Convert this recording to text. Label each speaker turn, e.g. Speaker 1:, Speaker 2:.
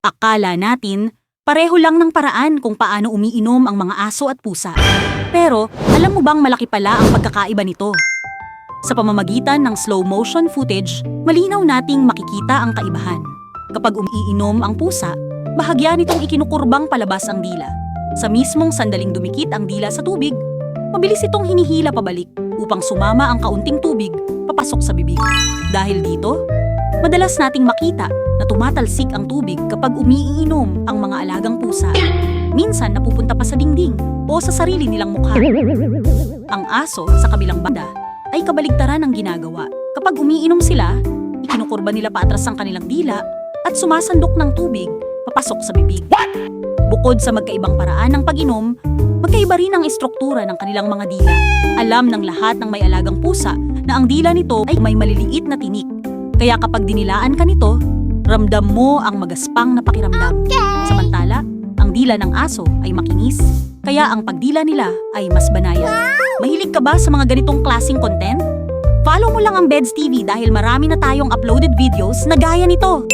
Speaker 1: Akala natin, pareho lang ng paraan kung paano umiinom ang mga aso at pusa. Pero, alam mo bang malaki pala ang pagkakaiba nito? Sa pamamagitan ng slow motion footage, malinaw nating makikita ang kaibahan. Kapag umiinom ang pusa, bahagya nitong ikinukurbang palabas ang dila. Sa mismong sandaling dumikit ang dila sa tubig, mabilis itong hinihila pabalik upang sumama ang kaunting tubig papasok sa bibig. Dahil dito, madalas nating makita na tumatalsik ang tubig kapag umiinom ang mga alagang pusa. Minsan napupunta pa sa dingding o sa sarili nilang mukha. Ang aso sa kabilang banda ay kabaligtaran ang ginagawa. Kapag umiinom sila, ikinukurba nila paatras ang kanilang dila at sumasandok ng tubig papasok sa bibig. Bukod sa magkaibang paraan ng pag-inom, magkaiba rin ang istruktura ng kanilang mga dila. Alam ng lahat ng may alagang pusa na ang dila nito ay may maliliit na tinik. Kaya kapag dinilaan ka nito, ramdam mo ang magaspang na pakiramdam. Samantala, ang dila ng aso ay makinis, kaya ang pagdila nila ay mas banayad. Mahilig ka ba sa mga ganitong klaseng content? Follow mo lang ang Beds TV dahil marami na tayong uploaded videos na gaya nito.